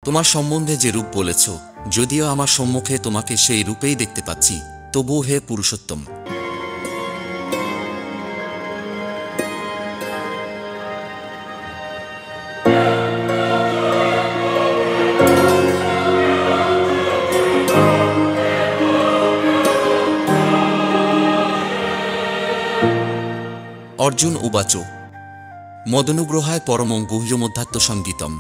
তোমার সম্বন্ধে যে রূপ বলেছ, যদিও আমার সম্মুখে তোমাকে সেই রূপেই দেখতে পাচ্ছি, তবুও হে পুরুষোত্তম, অর্জুন উবাচ মদনুগ্রহায় পরমং গুহ্যমধ্যাত্মসঙ্গীতম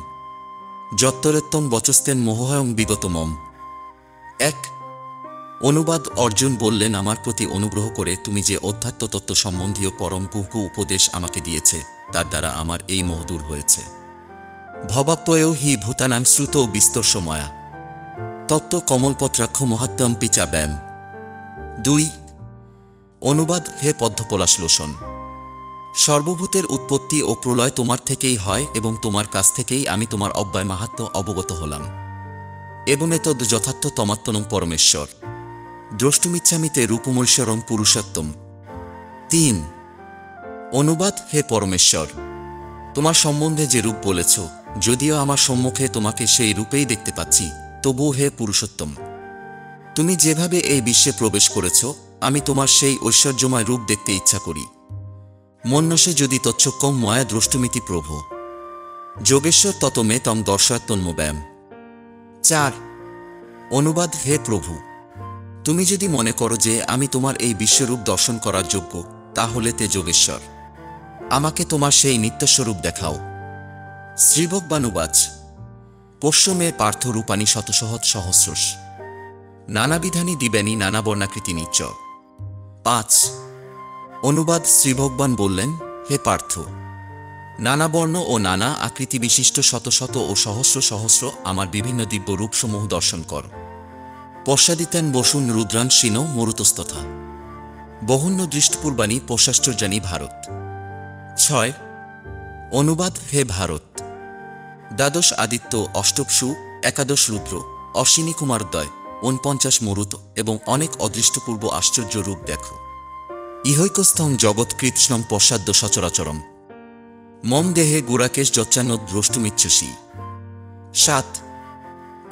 যত্তরেত্তম বচস্তেন মোহয়ং বিগতমম। এক অনুবাদ। অর্জুন বললেন, আমার প্রতি অনুগ্রহ করে তুমি যে অধ্যাত্ম তত্ত্ব সম্বন্ধীয় পরম গুহ্য উপদেশ আমাকে দিয়েছে, তার দ্বারা আমার এই মোহ দূর হয়েছে। ভবাপ্তয়েও হি ভূতানাং শ্রুত বিস্তর্ষময়া তত্ত্ব কমলপত্রাক্ষ মহাত্মম পিচা ব্যাম। ২ অনুবাদ। হে পদ্মপলাশলোচন, সর্বভূতের উৎপত্তি ও প্রলয় তোমার থেকেই হয় এবং তোমার কাছ থেকেই আমি তোমার অব্যয় মাহাত্ম্য অবগত হলাম। এবং এতদ্ যথার্থ তমাত্মনং পরমেশ্বর দ্রষ্টুমিচ্ছামিতে রূপমৈশ্বরং পুরুষোত্তম। ৩ অনুবাদ। হে পরমেশ্বর, তোমার সম্বন্ধে যে রূপ বলেছ, যদিও আমার সম্মুখে তোমাকে সেই রূপেই দেখতে পাচ্ছি, তবুও হে পুরুষোত্তম, তুমি যেভাবে এই বিশ্বে প্রবেশ করেছ, আমি তোমার সেই ঐশ্বর্যময় রূপ দেখতে ইচ্ছা করি। মন্যসে যদি তচ্ছক্কম ময়া দ্রষ্টুমিতি প্রভো যোগেশ্বর তত মে তম দর্শাত্মন্মব্যায়াম। ৪ অনুবাদ। হে প্রভু, তুমি যদি মনে করো যে আমি তোমার এই বিশ্বরূপ দর্শন করার যোগ্য, তাহলে তে যোগেশ্বর আমাকে তোমার সেই নিত্যস্বরূপ দেখাও। শ্রীভগবানুবাচ পোষ্য মে পার্থ রূপানি শতসহৎ সহস্রশ নানাবিধানি দিবেনি নানা বর্ণাকৃতি নিচ্চ। ৫ অনুবাদ। শ্রীভগবান বললেন, হে পার্থ, নানা বর্ণ ও নানা আকৃতি বিশিষ্ট শত শত ও সহস্র সহস্র আমার বিভিন্ন দিব্য রূপসমূহ দর্শন কর। পশ্চাদিতেন বসুন রুদ্রান শিন মরুতস্তথা বহুন্য দৃষ্টপূর্বাণী পশ্চাশ্চর্যানী ভারত। ৬ অনুবাদ। হে ভারত, দ্বাদশ আদিত্য, অষ্টপশু, একাদশ রুদ্র, অশ্বিনী কুমারদ্বয়, ৪৯ মরুত এবং অনেক অদৃষ্টপূর্ব আশ্চর্য রূপ দেখো। ইহৈকস্থং জগৎ কৃৎস্নং পশ্চাদ্য সচরাচরম মম দেহে গুরাকেশ যচ্চান্ন দ্রষ্টুমিচ্ছসি। ৭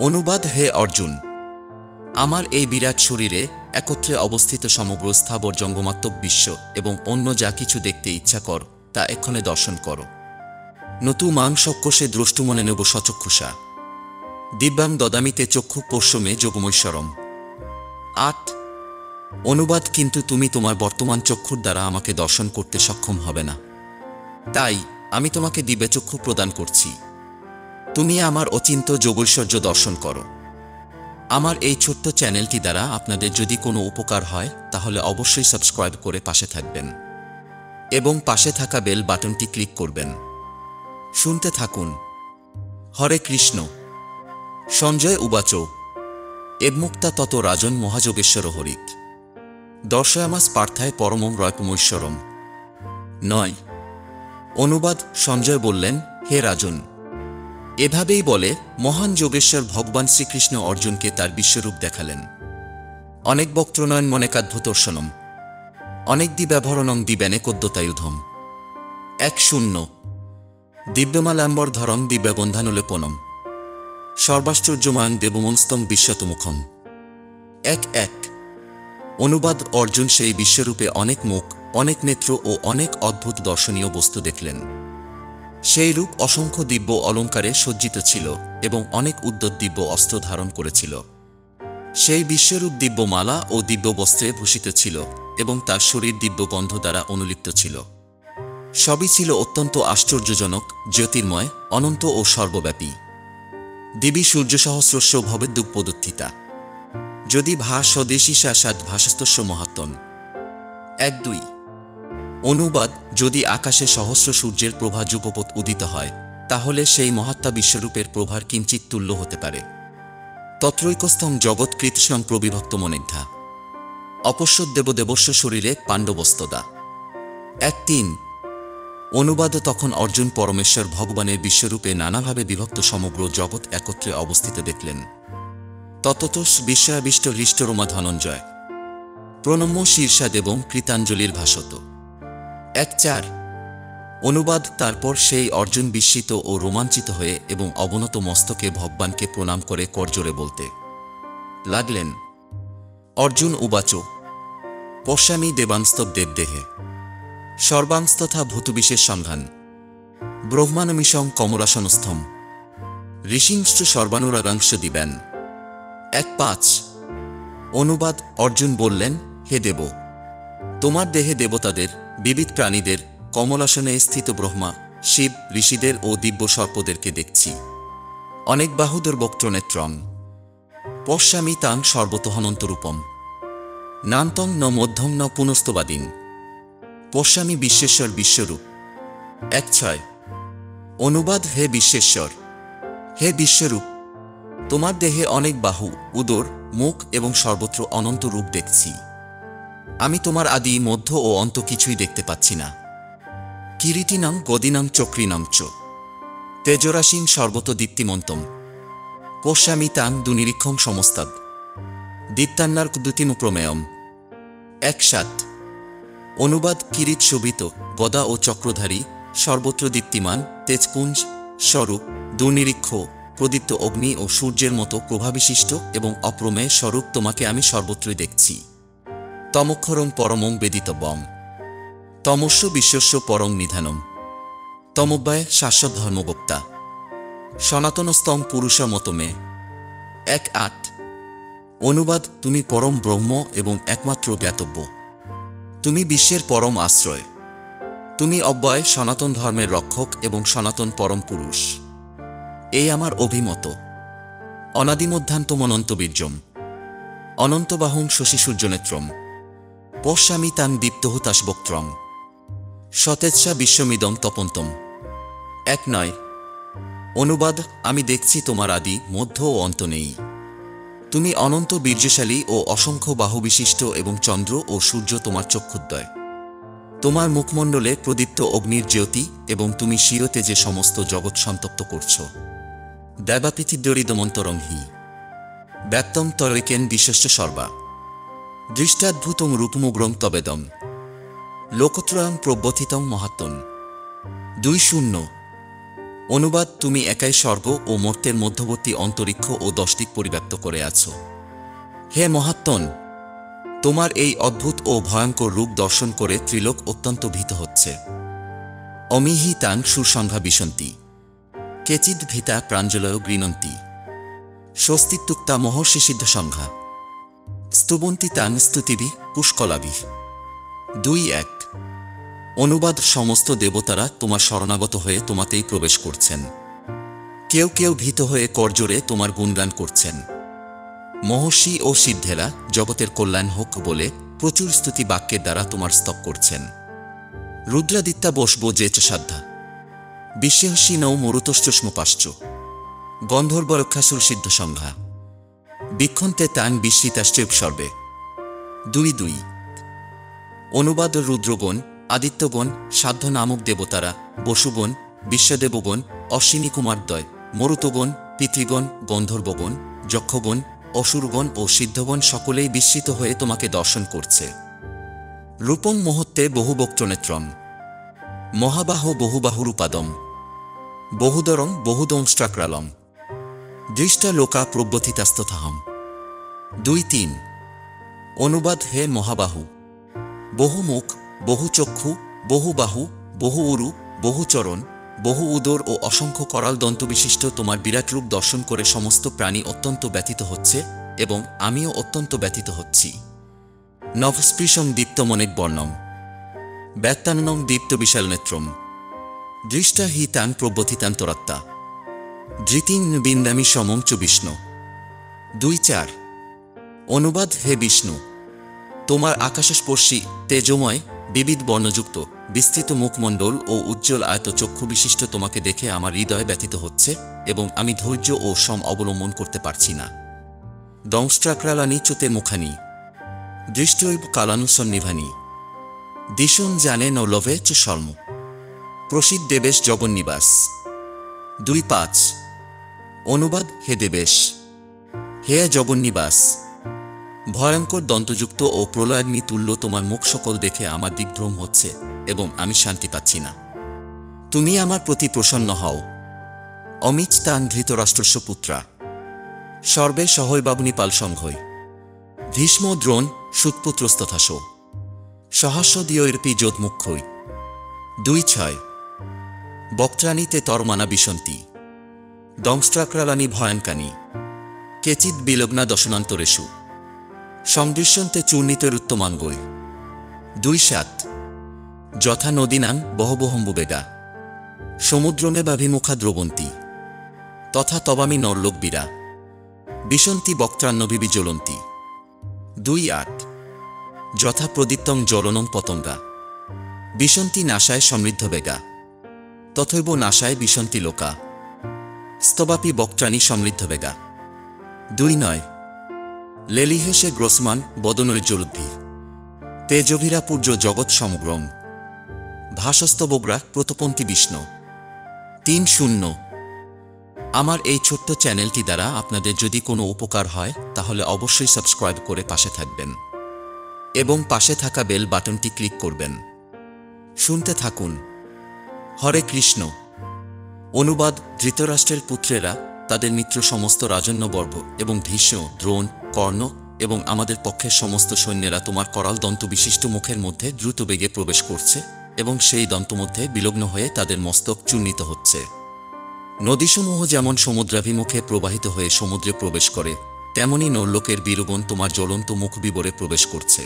অনুবাদ। হে অর্জুন, আমার এই বিরাট শরীরে একত্রে অবস্থিত সমগ্র স্থাবর জঙ্গমাত্মক বিশ্ব এবং অন্য যা কিছু দেখতে ইচ্ছা কর, তা এক্ষণে দর্শন করো। নতু মাং সক্কোষে দ্রষ্টুমনে নেব সচক্ষুষা দিব্যাং দদামিতে চক্ষু পোষ্যমে যোগমৈশ্বরম। ৮ অনুবাদ। কিন্তু তুমি তোমার বর্তমান চক্ষুর দ্বারা আমাকে দর্শন করতে সক্ষম হবে না, তাই আমি তোমাকে দিব্যচক্ষু প্রদান করছি। তুমি আমার অচিন্ত্য যোগৈশ্বর্য দর্শন করো। আমার এই ছোট্ট চ্যানেলটি দ্বারা আপনাদের যদি কোনো উপকার হয়, তাহলে অবশ্যই সাবস্ক্রাইব করে পাশে থাকবেন এবং পাশে থাকা বেল বাটনটি ক্লিক করবেন। শুনতে থাকুন। হরে কৃষ্ণ। সঞ্জয় উবাচ এবমুক্তা তত রাজন মহাযোগেশ্বর হরিত দর্শয়ামাস পার্থায় পরমং রয়পমৈশ্বরম। ৯ অনুবাদ। সঞ্জয় বললেন, হে রাজন, এভাবেই বলে মহান যোগেশ্বর ভগবান শ্রীকৃষ্ণ অর্জুনকে তার বিশ্বরূপ দেখালেন। অনেক বক্ত্রনয়ন মনেকাদ্ভুতর্শনম অনেক দিব্যাভরণং দিব্যানেকোদ্যতায়ুধম। ১-০ দিব্যমালাম্বরধরং দিব্যবন্ধানুলেপনম সর্বাশ্চর্যমান দেবমনস্তং বিশ্বতমুখম। ১-১ অনুবাদ। অর্জুন সেই বিশ্বরূপে অনেক মুখ, অনেক নেত্র ও অনেক অদ্ভুত দর্শনীয় বস্তু দেখলেন। সেই রূপ অসংখ্য দিব্য অলঙ্কারে সজ্জিত ছিল এবং অনেক উদ্যত দিব্য অস্ত্র ধারণ করেছিল। সেই বিশ্বরূপ দিব্য মালা ও দিব্য বস্ত্রে ভূষিত ছিল এবং তার শরীর দিব্য গন্ধ দ্বারা অনুলিপ্ত ছিল। সবই ছিল অত্যন্ত আশ্চর্যজনক, জ্যোতির্ময়, অনন্ত ও সর্বব্যাপী। দিবি সূর্যসহস্রস্য ভবেদ্যুপদুত্থিতা যদি ভা স্বদেশী সাদ ভাষস্তস্য মহাত্মন। ১-২ অনুবাদ। যদি আকাশে সহস্র সূর্যের প্রভা যুগপৎ উদিত হয়, তাহলে সেই মহাত্মা বিশ্বরূপের প্রভার কিঞ্চিত তুল্য হতে পারে। তত্রৈকস্থং জগৎ কৃৎস্নং প্রবিভক্ত মনেদ্ধা অপশ্যদেবদেবস্য শরীরে পাণ্ডবস্তদা। ১-৩ অনুবাদ। তখন অর্জুন পরমেশ্বর ভগবানের বিশ্বরূপে নানাভাবে বিভক্ত সমগ্র জগৎ একত্রে অবস্থিত দেখলেন। তততঃ বিশ্বয়াবিষ্ট হৃষ্টরোমা ধনঞ্জয় প্রণম্য শীর্ষাদেবং কৃতাঞ্জলির ভাষত। ১-৪ অনুবাদ তারপর সেই অর্জুন বিস্মিত ও রোমাঞ্চিত হয়ে এবং অবনত মস্তকে ভগবানকে প্রণাম করে করজোরে বলতে লাগলেন, অর্জুন উবাচ পশ্যামি দেবাংস্তব দেবদেহে সর্বাংস্তথা ভূতবিশেষ সংঘান ব্রহ্মানমিশং কমলাসনস্থম ঋষিংশ্চ সর্বানুরাগাংশ দিবেন। 1.5 অনুবাদ অর্জুন বললেন, হে দেব, তোমার দেহে দেবতাদের, বিবিধ প্রাণীদের, কমলাসনে স্থিত ব্রহ্মা, শিব, ঋষিদের ও দিব্য সর্পদেরকে দেখছি। অনেক বাহুদর বক্ত্রনেত্রং পশ্যামি তাং সর্বতহনন্তরূপম নান্তং ন মধ্যং ন পুনস্তবাদীন পশ্যামি বিশ্বেশ্বর বিশ্বরূপ। 1.6 অনুবাদ হে বিশ্বেশ্বর, হে বিশ্বরূপ, তোমার দেহে অনেক বাহু, উদর, মুখ এবং সর্বত্র অনন্ত রূপ দেখছি। আমি তোমার আদি, মধ্য ও অন্ত কিছুই দেখতে পাচ্ছি না। কিরীটিনাং গদিনাং চক্রিনাং চ তেজরাশিং সর্বত দীপ্তিমন্তম পশ্যামি তাং দুনিরীক্ষং সমস্তাদ দীপ্তান্নার্ক দ্যুতিমুপ্রমেয়ম। 1.7 অনুবাদ কিরীট শোভিত, গদা ও চক্রধারী, সর্বত্র দীপ্তিমান, তেজপুঞ্জ স্বরূপ, দুর্নিরীক্ষ, প্রদীপ্ত অগ্নি ও সূর্যের মতো প্রভাবিশিষ্ট এবং অপ্রমেয় স্বরূপ তোমাকে আমি সর্বত্রই দেখছি। তমক্ষরং পরমং বেদিতব্যং তমস্য বিশ্বস্য পরং নিধানম তমব্যয় শাশ্বত ধর্মবক্তা সনাতনস্তং পুরুষমতমে। 1.8 অনুবাদ তুমি পরম ব্রহ্ম এবং একমাত্র জ্ঞাতব্য, তুমি বিশ্বের পরম আশ্রয়, তুমি অব্যয় সনাতন ধর্মের রক্ষক এবং সনাতন পরম পুরুষ। এই আমার অভিমত। অনাদিমধ্যান্তমনন্তবীর্যম অনন্তবাহুং শশী সূর্যনেত্রম পশ্যামি তাং দীপ্তহুতাশবক্ত্রং সতেজসা বিশ্বমিদং তপন্তম। 1.9 অনুবাদ আমি দেখছি তোমার আদি, মধ্য ও অন্ত নেই। তুমি অনন্ত বীর্যশালী ও অসংখ্য বাহুবিশিষ্ট এবং চন্দ্র ও সূর্য তোমার চক্ষুদ্বয়। তোমার মুখমণ্ডলে প্রদীপ্ত অগ্নির জ্যোতি এবং তুমি স্বীয় তেজে সমস্ত জগৎ সন্তপ্ত করছ। দেবাপৃথিব্যরিদমন্তরং হি ব্যক্তং তরৈকেন বিশ্বস্য সর্বা দৃষ্টাদ্ভুতং রূপমুগ্রং তবেদং লোকত্রয়ং প্রব্যথিতং মহাত্মন। 2.0 অনুবাদ তুমি একাই স্বর্গ ও মর্ত্যের মধ্যবর্তী অন্তরিক্ষ ও 10 দিক পরিব্যাপ্ত করে আছো। হে মহাত্মন, তোমার এই অদ্ভুত ও ভয়ঙ্কর রূপ দর্শন করে ত্রিলোক অত্যন্ত ভীত হচ্ছে। অমিহি তাং সুসংঘা বিশন্তি কেচিদ ভীতা প্রাঞ্জলয় গৃণন্তি স্বস্তিত্তুক্তা মহর্ষি সিদ্ধ সংঘা স্তুবন্তি তাং স্তুতিভি পুষ্কলাভি। 2.1 অনুবাদ সমস্ত দেবতারা তোমার শরণাগত হয়ে তোমাতেই প্রবেশ করছেন। কেউ কেউ ভীত হয়ে করজোরে তোমার গুণগান করছেন। মহর্ষি ও সিদ্ধেরা জগতের কল্যাণ হোক বলে প্রচুর স্তুতি বাক্যের দ্বারা তোমার স্তব করছেন। রুদ্রাদিত্যা বসব যে চ সাধ্যা বিশ্বেহসী নৌ মরুতশ্চষ্মপাশ্চ গন্ধর্বরক্ষাসুর সিদ্ধ সংঘা বিক্ষন্তে তাং বিস্মিতাশ্চৈব সর্বে। 2.2 অনুবাদ রুদ্রগণ, আদিত্যগণ, সাধ্য নামক দেবতারা, বসুগণ, বিশ্বদেবগণ, অশ্বিনী কুমারদ্বয়, মরুতগণ, পিতৃগণ, গন্ধর্বগণ, যক্ষগণ, অসুরগণ ও সিদ্ধগণ সকলেই বিস্মিত হয়ে তোমাকে দর্শন করছে। রূপং মহত্তে বহুবক্ত্রনেত্রং মহাবাহ বহুবাহুরূপাদম বহুদরং বহুদংষ্ট্রাক্রালং দৃষ্টা লোকা প্রব্যথিতাস্তথাহম। 2.3 অনুবাদ হে মহাবাহু, বহু মুখ, বহু চক্ষু, বহু বাহু, বহু উরু, বহু চরণ, বহু উদর ও অসংখ্য করাল দন্তবিশিষ্ট তোমার বিরাট রূপ দর্শন করে সমস্ত প্রাণী অত্যন্ত ব্যথিত হচ্ছে এবং আমিও অত্যন্ত ব্যথিত হচ্ছি। নভস্পৃশং দীপ্তমনেক বর্ণম ব্যক্তাননং দীপ্ত বিশাল নেত্রম দৃষ্টা হি তাং প্রব্যথিতান্তরাত্মা ধৃতিং বিন্দামি সমং চ বিষ্ণু। 2.4 অনুবাদ হে বিষ্ণু, তোমার আকাশস্পর্শী, তেজময়, বিবিধ বর্ণযুক্ত, বিস্তৃত মুখমণ্ডল ও উজ্জ্বল আয়ত চক্ষু বিশিষ্ট তোমাকে দেখে আমার হৃদয় ব্যথিত হচ্ছে এবং আমি ধৈর্য ও সম অবলম্বন করতে পারছি না। দংষ্ট্রাক্রালানি চোতে মুখানি দৃষ্টৈব কালানুসন্নিভানি দিশন জানে ন লভে চ শর্ম প্রসিদ দেবেশ জগন্নিবাস। 2.5 অনুবাদ হে দেবেশ, হে জগন্নিবাস, ভয়ঙ্কর দন্তযুক্ত ও প্রলয়াগ্নি তুল্য তোমার মুখ সকল দেখে আমার দিগ্ভ্রম হচ্ছে এবং আমি শান্তি পাচ্ছি না। তুমি আমার প্রতি প্রসন্ন হও। অমিচ তান ধৃতরাষ্ট্রস্য পুত্রা সর্বে সহৈবাবনী পালসংঘই ভীষ্ম দ্রোণ সুতপুত্রস্তথাস সহাস্য দিয়ৈরপি যোধমুখ্যই 2:6 বক্ত্রাণীতে তরমানা বিশন্তি দংষ্ট্রাক্রালানি ভয়ানকানি কেচিৎ বিলগ্না দশনান্তরেষু সংদৃশ্যন্তে চূর্ণিতেরুত্তমাঙ্গৈ 2:7 যথা নদীনাং বহবহম্বুবেগা সমুদ্রমেবাভিমুখা দ্রবন্তি তথা তবামি নরলোকবীরা বিশন্তি বক্ত্রান্নবিবি জ্বলন্তি 2:8 যথা প্রদীপ্তং জ্বলনং পতঙ্গা বিশন্তি নাশায় সমৃদ্ধবেগা তথৈব নাশায় বিশন্তি লোকা স্তবাপি বক্ত্রাণী সমৃদ্ধবেগা 2:9 লেলিহেশে গ্রোসমান বদনৈর্জ্বলুদ্ভি তেজভিরাপূর্য জগৎ সমগ্রম ভাসস্তবগ্রা প্রতপন্তি বিষ্ণু 3:0 আমার এই ছোট্ট চ্যানেলটি দ্বারা আপনাদের যদি কোনো উপকার হয় তাহলে অবশ্যই সাবস্ক্রাইব করে পাশে থাকবেন এবং পাশে থাকা বেল বাটনটি ক্লিক করবেন। শুনতে থাকুন। হরে কৃষ্ণ। অনুবাদ। ধৃতরাষ্ট্রের পুত্রেরা, তাদের মিত্র সমস্ত রাজন্যবর্গ এবং ভীষ্ম, দ্রোণ, কর্ণ এবং আমাদের পক্ষের সমস্ত সৈন্যেরা তোমার করাল দন্তবিশিষ্ট মুখের মধ্যে দ্রুত বেগে প্রবেশ করছে এবং সেই দন্তমধ্যে বিলগ্ন হয়ে তাদের মস্তক চূর্ণিত হচ্ছে। নদীসমূহ যেমন সমুদ্রাভিমুখে প্রবাহিত হয়ে সমুদ্রে প্রবেশ করে, তেমনি নরলোকের বীরগণ তোমার জ্বলন্ত মুখ বিবরে প্রবেশ করছে।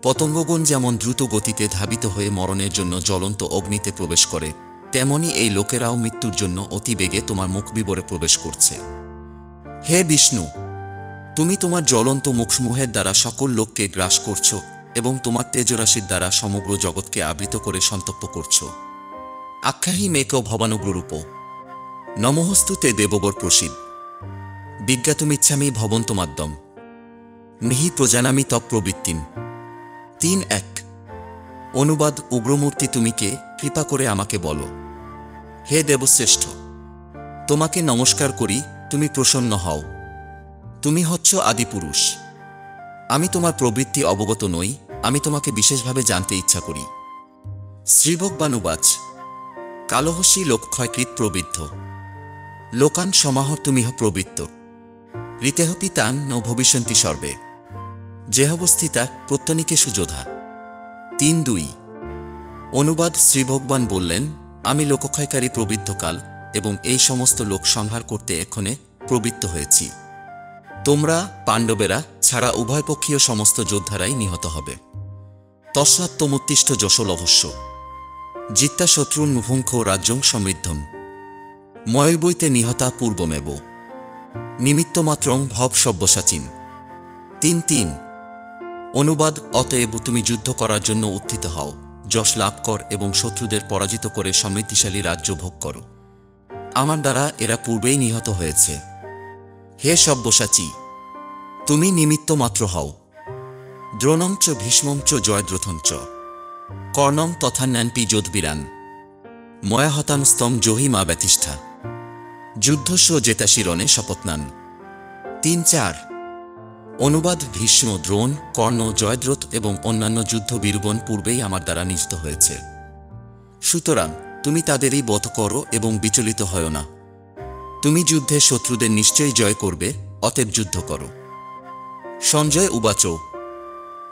পতঙ্গগণ যেমন দ্রুত গতিতে ধাবিত হয়ে মরণের জন্য জ্বলন্ত অগ্নিতে প্রবেশ করে, তেমনি এই লোকেরাও মৃত্যুর জন্য অতি বেগে তোমার মুখ বিবরে প্রবেশ করছে। হে বিষ্ণু, তুমি তোমার জ্বলন্ত মুখসমূহের দ্বারা সকল লোককে গ্রাস করছ এবং তোমার তেজরাশির দ্বারা সমগ্র জগৎকে আবৃত করে সন্তপ্ত করছ। আখ্যাহি মেক ভবানুগ্ররূপ নমঃস্তুতে দেববর প্রসিদ বিজ্ঞাতুমিচ্ছামি ভবন্তমাদ্যম মিহি প্রজানামি তপ প্রবৃত্তিম। 3:1 অনুবাদ। উগ্রমূর্তি তুমি কে? কৃপা করে আমাকে বলো। হে দেবশ্রেষ্ঠ, তোমাকে নমস্কার করি, তুমি প্রসন্ন হও। তুমি হচ্ছ আদিপুরুষ। আমি তোমার প্রবৃত্তি অবগত নই, আমি তোমাকে বিশেষভাবে জানতে ইচ্ছা করি। শ্রীভগবানুবাচ কালহসি লোকক্ষয়কৃত প্রবৃদ্ধ লোকান সমাহর তুমিহ প্রবৃত্ত ঋতেহপি তান ন ভবিষ্যন্তি সর্বে যেহবস্থিতা প্রত্যনিকে সুযোধা। 3:2 অনুবাদ। শ্রীভগবান বললেন, আমি লোকক্ষয়কারী প্রবৃদ্ধকাল এবং এই সমস্ত লোক সংহার করতে এক্ষণে প্রবৃত্ত হয়েছি। তোমরা পাণ্ডবেরা ছাড়া উভয়পক্ষীয় সমস্ত যোদ্ধারাই নিহত হবে। তস্মাত্তমুত্তিষ্ঠ যশোলভস্য জিত্তা শত্রুন মুভুঙ্খ রাজ্যং সমৃদ্ধম ময়বৈতে নিহতা পূর্বমেব নিমিত্তমাত্রং ভব সব্যসাচিন। 3:3 অনুবাদ। অতএব তুমি যুদ্ধ করার জন্য উত্থিত হও, যশ লাভ কর এবং শত্রুদের পরাজিত করে সমৃদ্ধিশালী রাজ্য ভোগ করো। আমার দ্বারা এরা পূর্বেই নিহত হয়েছে। হে সব্যসাচী, তুমি নিমিত্ত মাত্র হও। দ্রোণং চ ভীষ্মং চ জয়দ্রথং চ কর্ণং তথান্যান্পি যোধবীরান ময়া হতাংস্তং জহি মা ব্যতিষ্ঠা যুদ্ধস্য জেতাশিরণে শপথনান। 3:4 অনুবাদ। ভীষ্ম, দ্রোণ, কর্ণ, জয়দ্রথ এবং অন্যান্য যুদ্ধ বীরগণ পূর্বেই আমার দ্বারা নিহত হয়েছে। সুতরাং তুমি তাদেরই বধ করো এবং বিচলিত হয় না। তুমি যুদ্ধে শত্রুদের নিশ্চয়ই জয় করবে, অতএব যুদ্ধ করো। সঞ্জয় উবাচ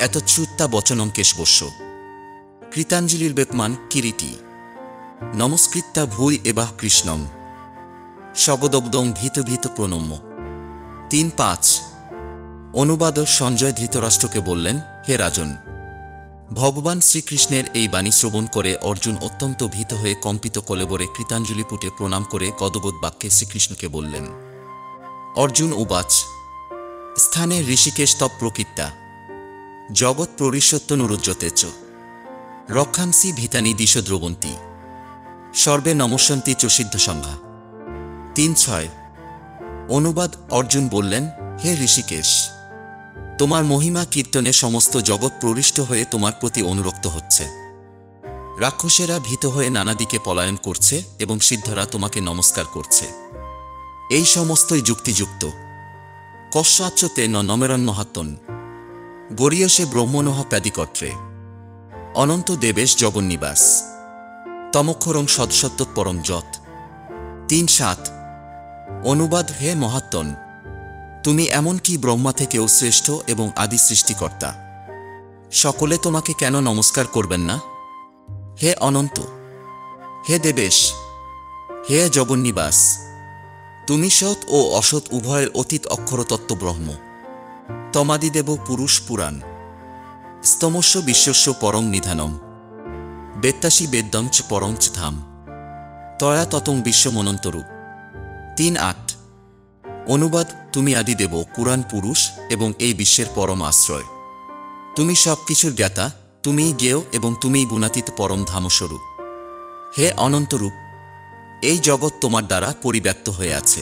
এতচ্ছুত্তা বচনং কেশবস্য কৃতাঞ্জলির্বেপমান কিরীটি নমস্কৃত্যা ভূয় এবাহ কৃষ্ণম শবদব্দং ভীত ভীত প্রণম্য। 3:5 অনুবাদ। সঞ্জয় ধৃতরাষ্ট্রকে বললেন, হে রাজন, ভগবান শ্রীকৃষ্ণের এই বাণী শ্রবণ করে অর্জুন অত্যন্ত ভীত হয়ে কম্পিত কলেবরে কৃতাঞ্জলিপুটে প্রণাম করে গদগদ বাক্যে শ্রীকৃষ্ণকে বললেন। অর্জুন উবাচ স্থানে ঋষিকেশ তপ প্রকৃত্যা জগৎ প্ররিষ্যত্তনুরুজ্যতে চ রক্ষাংসি ভীতানি দিশ দ্রবন্তী সর্বে নমস্যন্তি চ সিদ্ধসংঘা। 3:6 অনুবাদ। অর্জুন বললেন, হে ঋষিকেশ, তোমার মহিমা কীর্তনে সমস্ত জগৎ প্রবিষ্ট হয়ে তোমার প্রতি অনুরক্ত হচ্ছে। রাক্ষসেরা ভীত হয়ে নানা দিকে পলায়ন করছে এবং সিদ্ধরা তোমাকে নমস্কার করছে। এই সমস্তই যুক্তিযুক্ত। কস্যাচ্যতে ন নমেরন্মহাত্তন গরীয়সে ব্রহ্মণঃ প্যাদিকত্রে অনন্ত দেবেশ জগন্নিবাস তমক্ষরং সদসত্য পরম যৎ। ৩-৭ অনুবাদ হে মহাত্মন, তুমি এমন কি ব্রহ্মা থেকেও শ্রেষ্ঠ এবং আদি সৃষ্টিকর্তা। সকলে তোমাকে কেন নমস্কার করবেন না? হে অনন্ত, হে দেবেশ, হে জগন্নিবাস, তুমি সৎ ও অসৎ উভয়ের অতীত অক্ষরতত্ত্ব ব্রহ্ম। তমাদিদেব পুরুষ পুরাণ। স্তমস্য বিশ্বস্য পরং নিধানম। বেত্তাসি বেদ্যং চ পরং চ ধাম। তয়া ততং বিশ্বমনন্তরূপ। ৩-৮ অনুবাদ তুমি আদিদেব, কুরআন পুরুষ এবং এই বিশ্বের পরম আশ্রয়। তুমি সব কিছুর জ্ঞাতা, তুমিই জ্ঞেয় এবং তুমিই গুণাতীত পরম ধামস্বরূপ। হে অনন্তরূপ, এই জগৎ তোমার দ্বারা পরিব্যাপ্ত হয়ে আছে।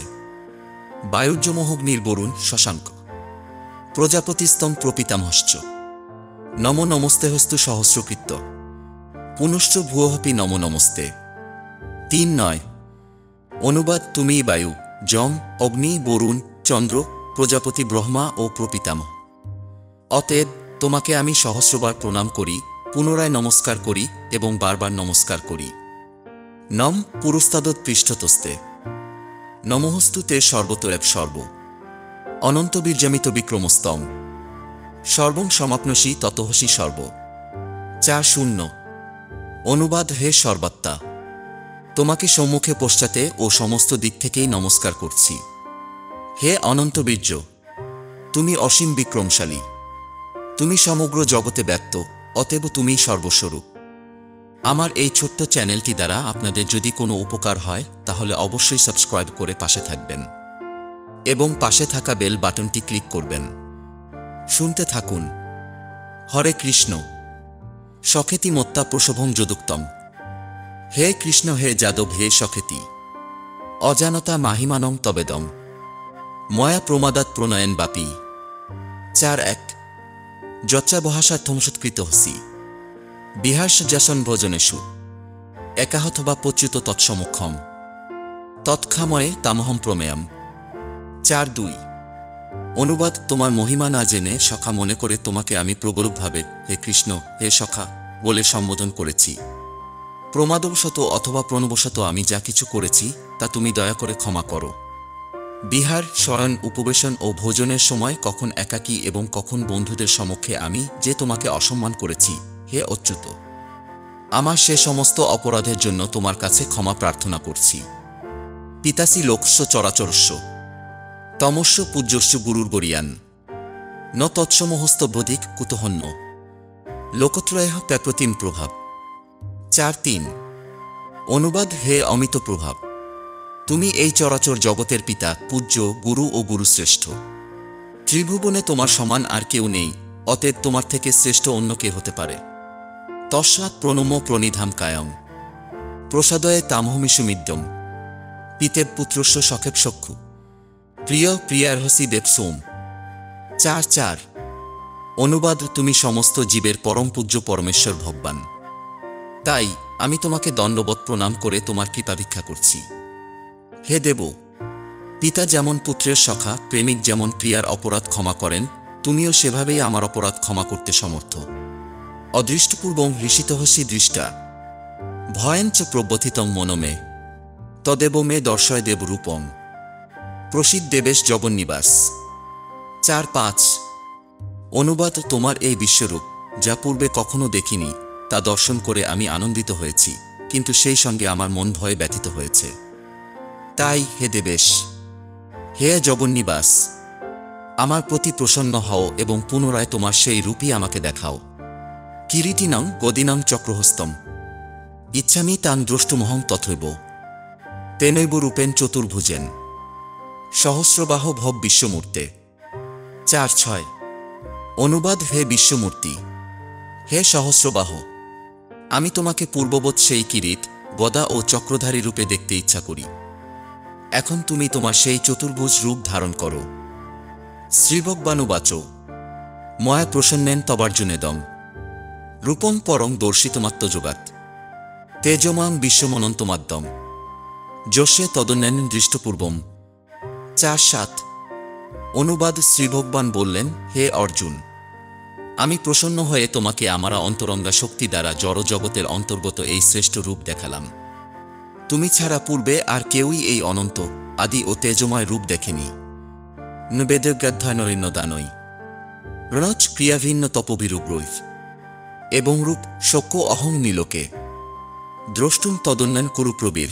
বায়ুর্যমোহগ্নির বরুণ শশাঙ্ক। প্রজাপতিস্তম প্রপিতামহশ্চ। নমো নমস্তেহস্তু সহস্রকৃত্য। পুনশ্চ ভুয়োহপি নমো নমস্তে। ৩-৯ অনুবাদ তুমিই বায়ু, যম, অগ্নি, বরুণ, চন্দ্র, প্রজাপতি, ব্রহ্মা ও প্রপিতামহ। অতএব তোমাকে আমি সহস্রবার প্রণাম করি, পুনরায় নমস্কার করি এবং বারবার নমস্কার করি। নম পুরস্তাদৎ পৃষ্ঠতস্তে। নমঃস্তু তে সর্বতোরেব সর্ব। অনন্তবীর্যামিত বিক্রমস্তং। সর্বং সমাপ্নসি ততহসি সর্ব। ৪-০ অনুবাদ হে সর্বাত্মা, তোমাকে সম্মুখে পশ্চাতে ও সমস্ত দিক থেকেই নমস্কার করছি। হে অনন্তবীর্য, তুমি অসীম বিক্রমশালী, তুমি সমগ্র জগতে ব্যক্ত, অতএব তুমিই সর্বস্বরূপ। আমার এই ছোট্ট চ্যানেলটি দ্বারা আপনাদের যদি কোনো উপকার হয় তাহলে অবশ্যই সাবস্ক্রাইব করে পাশে থাকবেন এবং পাশে থাকা বেল বাটনটি ক্লিক করবেন। শুনতে থাকুন। হরে কৃষ্ণ। সখেতি মত্তা প্রসভং যদুক্তম। হে কৃষ্ণ, হে যাদব, হে সখেতি। অজানতা মাহিমানং তবেদম। ময়া প্রমাদাত প্রণয়ন বাপি। ৪-১ যচ্চাবহাসার্থমসৎকৃত হসি। বিহার্ষ যাসন ভোজনেষু। একাহথবা পচ্যুত তৎসমক্ষম। তৎক্ষাময়ে তামহম প্রমেয়ম। ৪-২ অনুবাদ তোমার মহিমা না জেনে সখা মনে করে তোমাকে আমি প্রগল্ভভাবে হে কৃষ্ণ, হে সখা বলে সম্বোধন করেছি। প্রমাদবশত অথবা প্রণবশত আমি যা কিছু করেছি তা তুমি দয়া করে ক্ষমা করো। বিহার, শয়ন, উপবেশন ও ভোজনের সময় কখন একাকী এবং কখন বন্ধুদের সমক্ষে আমি যে তোমাকে অসম্মান করেছি, হে অচ্যুত, আমার সে সমস্ত অপরাধের জন্য তোমার কাছে ক্ষমা প্রার্থনা করছি। পিতাসি লোকস্য চরাচরস্য। তমস্য পূজ্যস্য গুরুর গরিয়ান। ন তৎসমহস্তভ্যধিক কুতহন্য। লোকত্রয় প্যাপ্রতিম প্রভাব। ৪-৩ অনুবাদ হে অমিত প্রভাব, তুমি এই চরাচর জগতের পিতা, পূজ্য, গুরু ও গুরুশ্রেষ্ঠ। ত্রিভুবনে তোমার সমান আর কেউ নেই, অতএব তোমার থেকে শ্রেষ্ঠ অন্য কে হতে পারে। তস্মাৎ প্রণম্য প্রণিধাম কায়ং। প্রসাদয়ে তামহমিষুমিদ্যম। পিতেব পুত্রস্য সখেব সক্ষু। প্রিয় প্রিয়ার্হসি দেব সোম। ৪-৪ অনুবাদ তুমি সমস্ত জীবের পরম পূজ্য পরমেশ্বর ভগবান, তাই আমি তোমাকে দণ্ডবৎ প্রণাম করে তোমার কৃপা ভিক্ষা করছি। হে দেব, পিতা যেমন পুত্রের সখা, প্রেমিক যেমন প্রিয়ার অপরাধ ক্ষমা করেন, তুমিও সেভাবেই আমার অপরাধ ক্ষমা করতে সমর্থ। অদৃষ্টপূর্বং হৃষিতহসি দৃষ্টা। ভয়ঞ্চ প্রব্যথিতং মনমে। তদেব মে দর্শয় দেব রূপং। প্রসিদ্ধ দেবেশ জগন্নিবাস। ৪-৫ অনুবাদ তোমার এই বিশ্বরূপ, যা পূর্বে কখনো দেখিনি, তা দর্শন করে আমি আনন্দিত হয়েছি, কিন্তু সেই সঙ্গে আমার মন ভয়ে ব্যথিত হয়েছে। তাই হে দেবেশ, হে জগন্নিবাস, আমার প্রতি প্রসন্ন হও এবং পুনরায় তোমার সেই রূপই আমাকে দেখাও। কিরীটিনং গদিনং চক্রহস্তম। ইচ্ছামি তাং দ্রষ্টুমহং তথৈব। তেনৈব রূপেন চতুর্ভুজেন। সহস্রবাহ ভব বিশ্বমূর্তে। ৪-৬ অনুবাদ হে বিশ্বমূর্তি, হে সহস্রবাহ, আমি তোমাকে পূর্ববৎ সেই কিরীট, গদা ও চক্রধারী রূপে দেখতে ইচ্ছা করি। এখন তুমি তোমার সেই চতুর্ভুজ রূপ ধারণ করো। শ্রীভগবানুবাচ ময়া প্রসন্নেন তবার্জুনেদং। রূপং পরং দর্শিতমাত্মযোগাৎ। তেজমাং বিশ্বমনন্তমাদ্যম। যস্যে তদন্যান দৃষ্টপূর্বম। ৪-৭ অনুবাদ শ্রীভগবান বললেন, হে অর্জুন, আমি প্রসন্ন হয়ে তোমাকে আমার অন্তরঙ্গা শক্তি দ্বারা জড়জগতের অন্তর্গত এই শ্রেষ্ঠ রূপ দেখালাম। তুমি ছাড়া পূর্বে আর কেউই এই অনন্ত আদি ও তেজময় রূপ দেখেনি। নবেদজ্ঞাধ্যায়নরিণ্য দানই রণচ ক্রিয়াভিন্ন তপবিরূপ রৈফ এবং রূপ শক্য অহং নীলকে দ্রষ্টুম তদন্যান কুরু প্রবীর।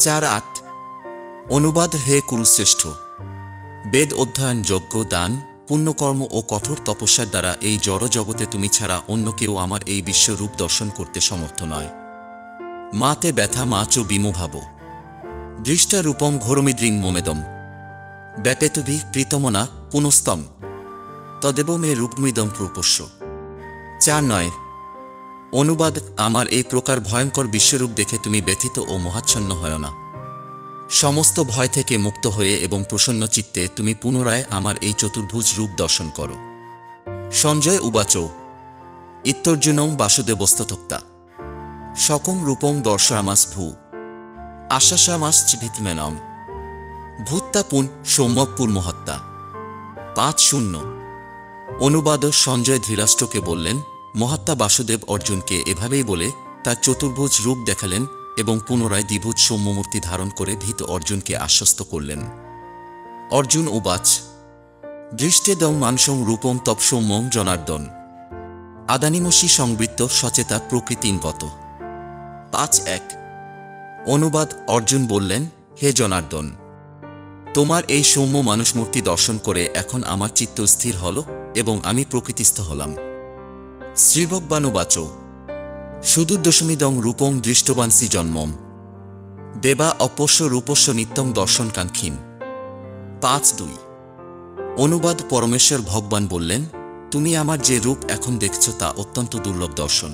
4.8 অনুবাদ হে কুরুশ্রেষ্ঠ, বেদ অধ্যয়ন, যজ্ঞ, দান, পুণ্যকর্ম ও কঠোর তপস্যার দ্বারা এই জড়জগতে তুমি ছাড়া অন্য কেউ আমার এই বিশ্বরূপ দর্শন করতে সমর্থ নয়। মাতে ব্যথা মা চ বিমোভাব দৃষ্টা রূপম ঘোরমিদ্রিং মোমেদম ব্যাপেতভি প্রীতমনা পুনস্তম তদেব মে রূপমিদম প্রপস্য। 4.9 অনুবাদ আমার এই প্রকার ভয়ঙ্কর বিশ্বরূপ দেখে তুমি ব্যথিত ও মোহাচ্ছন্ন হয় না। সমস্ত ভয় থেকে মুক্ত হয়ে এবং প্রসন্ন চিত্তে তুমি পুনরায় আমার এই চতুর্ভুজ রূপ দর্শন করো। সঞ্জয় উবাচ ইত্যর্জুনং বাসুদেবস্তথক্তা সকং রূপং দর্শয়ামাস ভূ আশ্বাসামাশ্চ ভীতিমেনম ভূত্তাপুন সৌম্যপুর্মহত্যা। 5.0 অনুবাদ সঞ্জয় ধৃতরাষ্ট্রকে বললেন, মহাত্মা বাসুদেব অর্জুনকে এভাবেই বলে তার চতুর্ভুজ রূপ দেখালেন এবং পুনরায় দ্বিভুজ সৌম্যমূর্তি ধারণ করে ভীত অর্জুনকে আশ্বস্ত করলেন। অর্জুন উবাচ দৃষ্টেদং মানসং রূপং তপ সৌম্যং জনার্দন আদানিমসি সংবৃত্ত সচেতা প্রকৃতিঙ্গত। 5.1 অনুবাদ অর্জুন বললেন, হে জনার্দন, তোমার এই সৌম্য মানুষমূর্তি দর্শন করে এখন আমার চিত্ত স্থির হল এবং আমি প্রকৃতিস্থ হলাম। শ্রীভগবানুবাচ সুদূরদশমিদং রূপং দৃষ্টবান্সি জন্মম দেবা অপস্য রূপস্য নিত্যং দর্শনকাঙ্ক্ষীন। 5.2 অনুবাদ পরমেশ্বর ভগবান বললেন, তুমি আমার যে রূপ এখন দেখছ তা অত্যন্ত দুর্লভ দর্শন।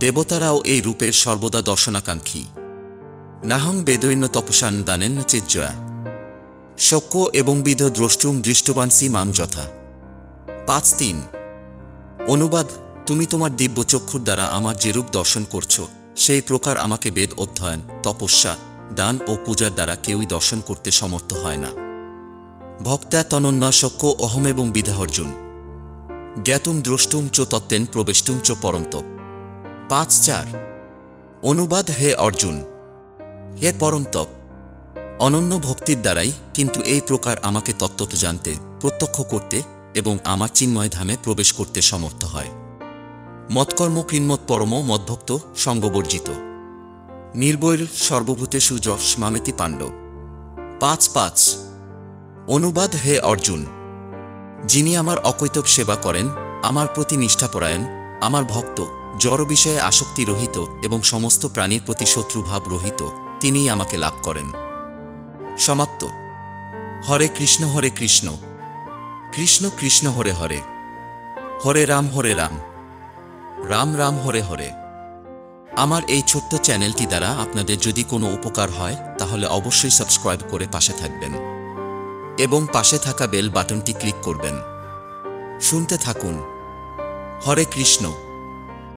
দেবতারাও এই রূপের সর্বদা দর্শনাকাঙ্ক্ষী। নাহং বেদৈন্য তপসান দানেন চেজ্জয়া শক্য এবং বিধ দ্রষ্টুম দৃষ্টবান্সি মাং যথা। 5.3 অনুবাদ তুমি তোমার দিব্য চক্ষুর দ্বারা আমার যে রূপ দর্শন করছ সেই প্রকার আমাকে বেদ অধ্যয়ন, তপস্যা, দান ও পূজার দ্বারা কেউই দর্শন করতে সমর্থ হয় না। ভক্তা তনন্যা শক্য অহম এবং বিধাহর্জুন জ্ঞাতুম দ্রষ্টুম চ তত্ত্বেন প্রবেষ্টুম চ পরন্তপ। 5.4 অনুবাদ হে অর্জুন, হে পরন্তপ, অনন্য ভক্তির দ্বারাই কিন্তু এই প্রকার আমাকে তত্ত্বত জানতে, প্রত্যক্ষ করতে এবং আমার চিন্ময় ধামে প্রবেশ করতে সমর্থ হয়। মৎকর্ম কৃন্মত পরম মদ্ভক্ত সঙ্গবর্জিত নির্বৈর সর্বভূতেষু যশ মামেতি পাণ্ডব। 5.5 অনুবাদ হে অর্জুন, যিনি আমার অকৈতব সেবা করেন, আমার প্রতি নিষ্ঠাপরায়ণ, আমার ভক্ত, জড় বিষয়ে আসক্তি রহিত এবং সমস্ত প্রাণীর প্রতি শত্রুভাব রহিত, তিনিই আমাকে লাভ করেন। সমাপ্ত। হরে কৃষ্ণ কৃষ্ণ কৃষ্ণ হরে হরে, হরে রাম রাম রাম হরে হরে। আমার এই ছোট্ট চ্যানেলটি দ্বারা আপনাদের যদি কোনো উপকার হয় তাহলে অবশ্যই সাবস্ক্রাইব করে পাশে থাকবেন এবং পাশে থাকা বেল বাটনটি ক্লিক করবেন। শুনতে থাকুন। হরে কৃষ্ণ।